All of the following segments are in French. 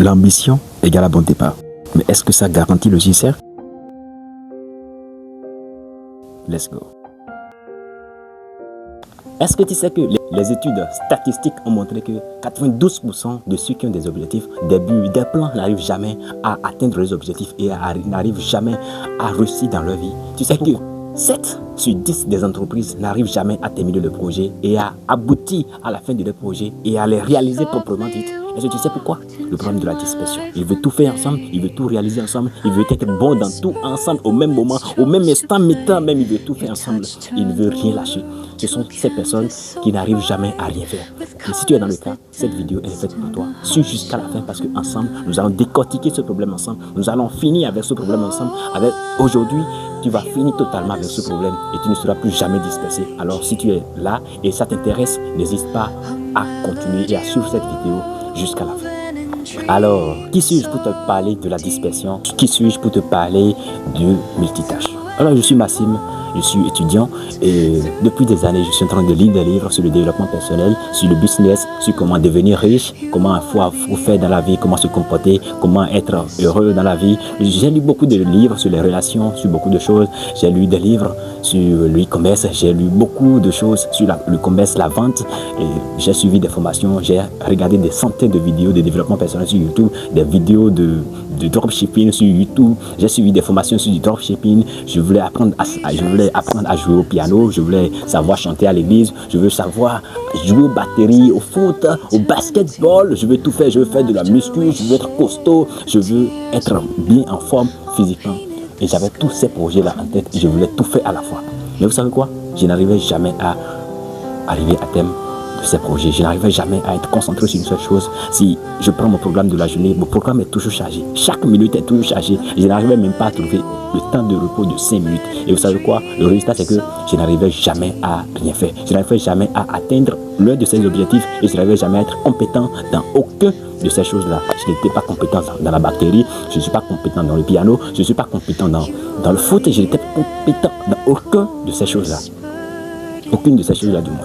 L'ambition égale à bon départ. Mais est-ce que ça garantit le succès? Let's go. Est-ce que tu sais que les études statistiques ont montré que 92% de ceux qui ont des objectifs, des buts, des plans n'arrivent jamais à atteindre les objectifs et n'arrivent jamais à réussir dans leur vie? Tu sais que 7 sur 10 des entreprises n'arrivent jamais à terminer le projet et à aboutir à la fin de leur projet et à les réaliser proprement dit. Est-ce que tu sais pourquoi? Le problème de la dispersion. Il veut tout faire ensemble, il veut tout réaliser ensemble, il veut être bon dans tout ensemble au même moment, au même instant, même il veut tout faire ensemble. Il ne veut rien lâcher. Ce sont ces personnes qui n'arrivent jamais à rien faire. Et si tu es dans le cas, cette vidéo est faite pour toi. Suis jusqu'à la fin parce qu'ensemble, nous allons décortiquer ce problème ensemble. Nous allons finir avec ce problème ensemble. Aujourd'hui, tu vas finir totalement avec ce problème et tu ne seras plus jamais dispersé. Alors si tu es là et ça t'intéresse, n'hésite pas à continuer et à suivre cette vidéo jusqu'à la fin. Alors, qui suis-je pour te parler de la dispersion? Qui suis-je pour te parler du multitâche? Alors, je suis Maxime, je suis étudiant et depuis des années, je suis en train de lire des livres sur le développement personnel, sur le business, sur comment devenir riche, comment faut faire dans la vie, comment se comporter, comment être heureux dans la vie. J'ai lu beaucoup de livres sur les relations, sur beaucoup de choses. J'ai lu des livres sur le e-commerce, j'ai lu beaucoup de choses sur le commerce, la vente. J'ai suivi des formations, j'ai regardé des centaines de vidéos de développement personnel sur YouTube, des vidéos de dropshipping sur YouTube. J'ai suivi des formations sur du dropshipping. Je voulais apprendre à jouer au piano, je voulais savoir chanter à l'église, je veux savoir jouer aux batteries, au foot, au basketball, je veux tout faire, je veux faire de la muscu, je veux être costaud, je veux être bien en forme physiquement. Et j'avais tous ces projets-là en tête et je voulais tout faire à la fois. Mais vous savez quoi? Je n'arrivais jamais à arriver à terme de ces projets. Je n'arrivais jamais à être concentré sur une seule chose. Si je prends mon programme de la journée, mon programme est toujours chargé. Chaque minute est toujours chargée. Je n'arrivais même pas à trouver le temps de repos de 5 minutes. Et vous savez quoi? Le résultat, c'est que je n'arrivais jamais à rien faire. Je n'arrivais jamais à atteindre l'un de ces objectifs et je n'arrivais jamais à être compétent dans aucun de ces choses-là. Je n'étais pas compétent dans la bactérie, je ne suis pas compétent dans le piano, je ne suis pas compétent dans le foot et je n'étais pas compétent dans aucun de ces choses-là. Aucune de ces choses-là du moins.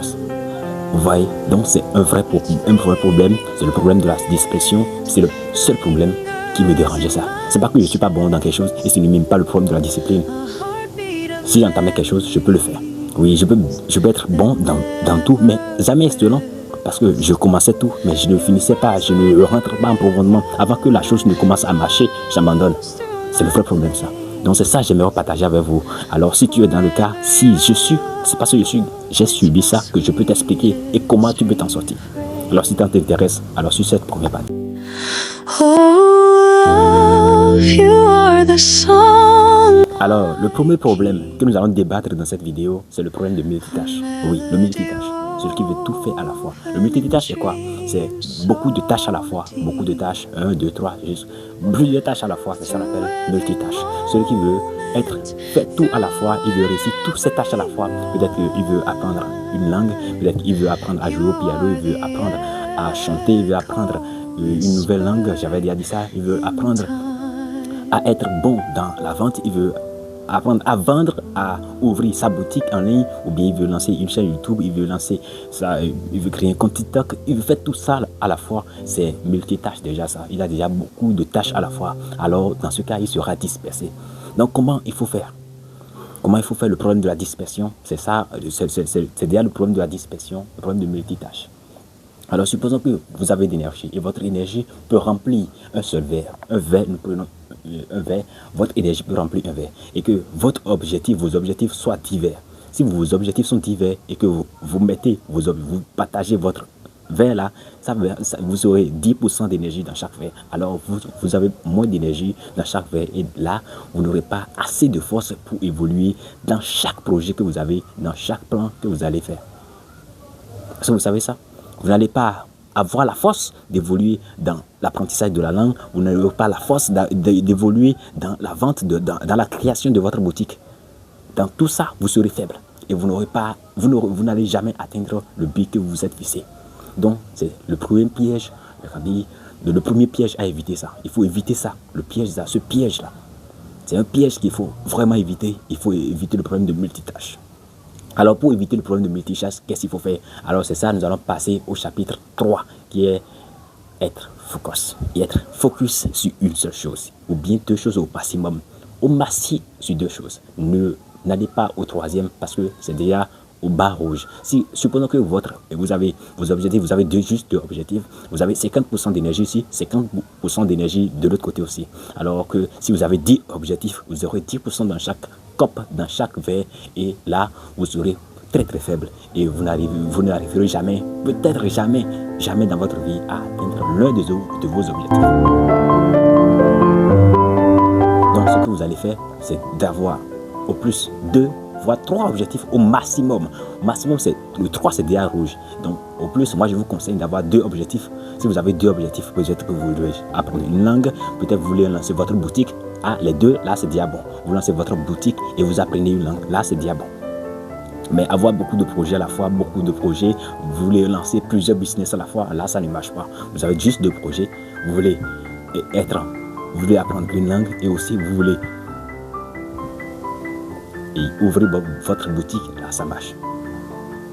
Vous voyez, donc c'est un vrai problème, c'est le problème de la dispersion, c'est le seul problème qui me dérangeait ça. C'est pas que je ne suis pas bon dans quelque chose et ce n'est même pas le problème de la discipline. Si j'entamais quelque chose, je peux le faire. Oui, je peux être bon dans tout, mais jamais excellent. Parce que je commençais tout, mais je ne finissais pas, je ne rentre pas en profondément. Avant que la chose ne commence à marcher, j'abandonne. C'est le vrai problème ça. Donc c'est ça que j'aimerais partager avec vous. Alors si tu es dans le cas, si je suis, c'est parce que j'ai subi ça que je peux t'expliquer et comment tu peux t'en sortir. Alors si ça t'intéresse, alors sur cette première partie. Alors le premier problème que nous allons débattre dans cette vidéo, c'est le problème de multitâche. Oui, le multitâche. Celui qui veut tout faire à la fois. Le multitâche, c'est quoi? C'est beaucoup de tâches à la fois. Beaucoup de tâches, 1, 2, 3, juste plusieurs tâches à la fois. C'est ça qu'on appelle multitâche. Celui qui veut faire tout à la fois, il veut réussir toutes ces tâches à la fois. Peut-être qu'il veut apprendre une langue, peut-être qu'il veut apprendre à jouer au piano, il veut apprendre à chanter, il veut apprendre une nouvelle langue, j'avais déjà dit ça, il veut apprendre à être bon dans la vente, il veut apprendre à vendre, à ouvrir sa boutique en ligne, ou bien il veut lancer une chaîne YouTube, il veut lancer ça, il veut créer un compte TikTok, il veut faire tout ça à la fois. C'est multitâche déjà ça. Il a déjà beaucoup de tâches à la fois. Alors dans ce cas, il sera dispersé. Donc comment il faut faire? Comment il faut faire? Le problème de la dispersion, c'est ça, c'est déjà le problème de la dispersion, le problème de multitâche. Alors supposons que vous avez de l'énergie et votre énergie peut remplir un seul verre. Un verre, nous prenons un verre, votre énergie peut remplir un verre. Et que vos objectifs soient divers. Si vos objectifs sont divers et que vous partagez votre verre là, vous aurez 10% d'énergie dans chaque verre. Alors vous avez moins d'énergie dans chaque verre. Et là, vous n'aurez pas assez de force pour évoluer dans chaque projet que vous avez, dans chaque plan que vous allez faire. Est-ce que vous savez ça? Vous n'allez pas avoir la force d'évoluer dans l'apprentissage de la langue, vous n'aurez pas la force d'évoluer dans la vente, dans la création de votre boutique. Dans tout ça, vous serez faible et vous n'allez jamais atteindre le but que vous vous êtes fixé. Donc, c'est le premier piège, le premier piège à éviter ça. Il faut éviter ça, le piège, ce piège-là. C'est un piège qu'il faut vraiment éviter. Il faut éviter le problème de multitâche. Alors pour éviter le problème de multitâche, qu'est-ce qu'il faut faire? Alors c'est ça, nous allons passer au chapitre 3 qui est être focus et être focus sur une seule chose ou bien deux choses au maximum. Au maxi sur deux choses. Ne n'allez pas au troisième parce que c'est déjà au bas rouge. Si supprenons que vous avez vos objectifs, vous avez juste deux objectifs, vous avez 50% d'énergie ici, 50% d'énergie de l'autre côté aussi. Alors que si vous avez 10 objectifs, vous aurez 10% dans chaque coupe, dans chaque verre, et là vous serez très très faible et vous n'arriverez jamais, peut-être jamais dans votre vie à atteindre l'un de vos objectifs. Donc ce que vous allez faire, c'est d'avoir au plus 2 voire 3 objectifs au maximum. Au maximum, c'est le 3, c'est déjà rouge. Donc au plus, moi je vous conseille d'avoir 2 objectifs. Si vous avez 2 objectifs, peut-être que vous voulez apprendre une langue, peut-être vous voulez lancer votre boutique. Ah, les deux, là c'est déjà bon. Vous lancez votre boutique et vous apprenez une langue, là c'est déjà bon. Mais avoir beaucoup de projets à la fois, vous voulez lancer plusieurs business à la fois, là ça ne marche pas. Vous avez juste 2 projets, vous voulez apprendre une langue et aussi vous voulez ouvrir votre boutique, là ça marche.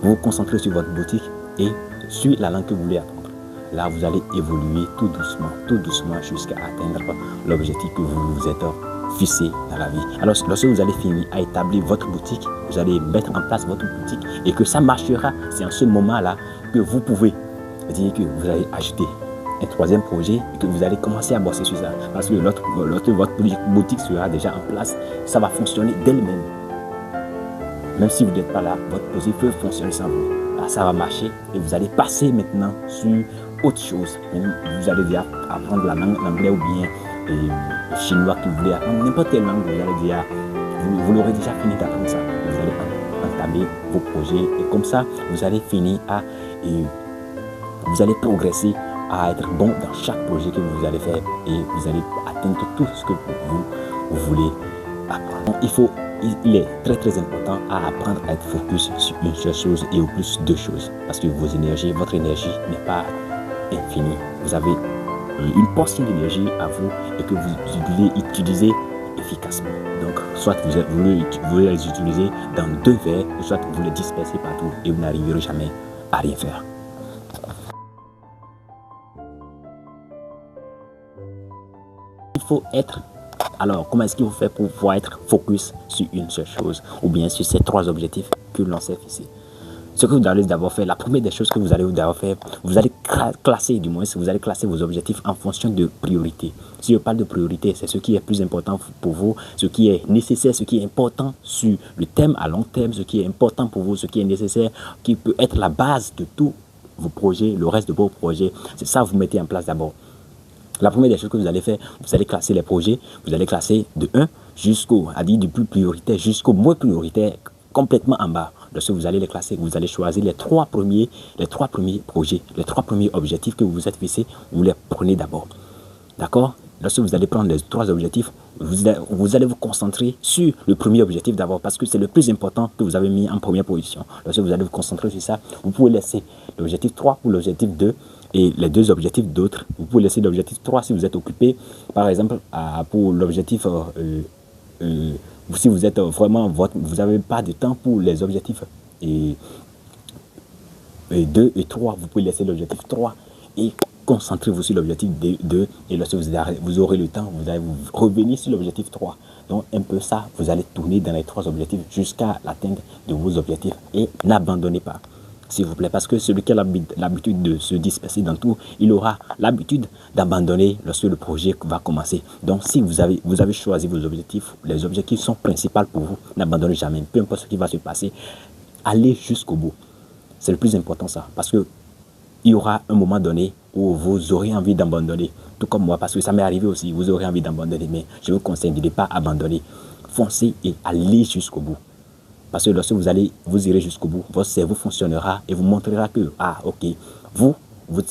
Vous vous concentrez sur votre boutique et sur la langue que vous voulez apprendre. Là vous allez évoluer tout doucement jusqu'à atteindre l'objectif que vous vous êtes fixé dans la vie. Alors lorsque vous allez finir à établir votre boutique, vous allez mettre en place votre boutique et que ça marchera, c'est en ce moment-là que vous pouvez dire que vous allez ajouter un troisième projet et que vous allez commencer à bosser sur ça. Parce que lorsque votre boutique sera déjà en place, ça va fonctionner d'elle-même. Même si vous n'êtes pas là, votre projet peut fonctionner sans vous. Là, ça va marcher et vous allez passer maintenant sur autre chose. Même vous allez déjà apprendre la langue, l'anglais ou bien le chinois que vous voulez apprendre. N'importe quelle langue, vous l'aurez déjà fini d'apprendre ça. Vous allez entamer vos projets et comme ça, vous allez finir vous allez progresser à être bon dans chaque projet que vous allez faire et vous allez atteindre tout ce que vous voulez apprendre. Il est très très important à apprendre à être focus sur une seule chose et au plus 2 choses parce que votre énergie n'est pas infinie. Vous avez une portion d'énergie à vous et que vous devez utiliser efficacement. Donc soit vous voulez les utiliser dans 2 verres ou soit vous les dispersez partout et vous n'arriverez jamais à rien faire. Il faut être. Alors, comment est-ce qu'il faut faire pour pouvoir être focus sur une seule chose ou bien sur ces 3 objectifs que l'on s'est fixés? Ce que vous allez d'abord faire, la première des choses que vous allez d'abord faire, vous allez classer vos objectifs en fonction de priorité. Si je parle de priorité, c'est ce qui est plus important pour vous, ce qui est nécessaire, ce qui est important sur le thème à long terme, ce qui est important pour vous, ce qui est nécessaire, qui peut être la base de tous vos projets, le reste de vos projets. C'est ça que vous mettez en place d'abord. La première des choses que vous allez faire, vous allez classer les projets, vous allez classer de 1 du plus prioritaire jusqu'au moins prioritaire, complètement en bas. Lorsque vous allez les classer, vous allez choisir les 3 premiers projets, les 3 premiers objectifs que vous vous êtes fixés, vous les prenez d'abord. D'accord? Lorsque vous allez prendre les 3 objectifs, vous allez vous concentrer sur le premier objectif d'abord parce que c'est le plus important que vous avez mis en première position. Lorsque vous allez vous concentrer sur ça, vous pouvez laisser l'objectif 3 pour l'objectif 2 et les 2 objectifs d'autres. Vous pouvez laisser l'objectif 3 si vous êtes occupé, par exemple, pour l'objectif, si vous êtes vraiment, vous n'avez pas de temps pour les objectifs 2 et 3, vous pouvez laisser l'objectif 3 et concentrez-vous sur l'objectif 2 et lorsque vous aurez le temps, vous allez vous revenir sur l'objectif 3. Donc un peu ça, vous allez tourner dans les 3 objectifs jusqu'à l'atteinte de vos objectifs et n'abandonnez pas. S'il vous plaît, parce que celui qui a l'habitude de se disperser dans tout, il aura l'habitude d'abandonner lorsque le projet va commencer. Donc, si vous avez choisi vos objectifs, les objectifs sont principaux pour vous, n'abandonnez jamais. Peu importe ce qui va se passer, allez jusqu'au bout. C'est le plus important ça, parce que il y aura un moment donné où vous aurez envie d'abandonner, tout comme moi, parce que ça m'est arrivé aussi, vous aurez envie d'abandonner, mais je vous conseille de ne pas abandonner. Foncez et allez jusqu'au bout. Parce que lorsque vous irez jusqu'au bout, votre cerveau fonctionnera et vous montrera que, vous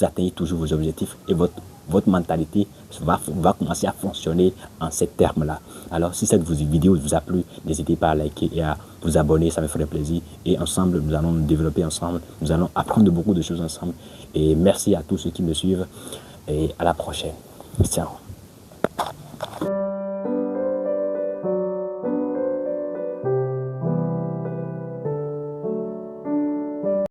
atteignez toujours vos objectifs et votre mentalité va commencer à fonctionner en ces termes-là. Alors, si cette vidéo vous a plu, n'hésitez pas à liker et à vous abonner, ça me ferait plaisir. Et ensemble, nous allons nous développer ensemble, nous allons apprendre beaucoup de choses ensemble. Et merci à tous ceux qui me suivent et à la prochaine. Ciao.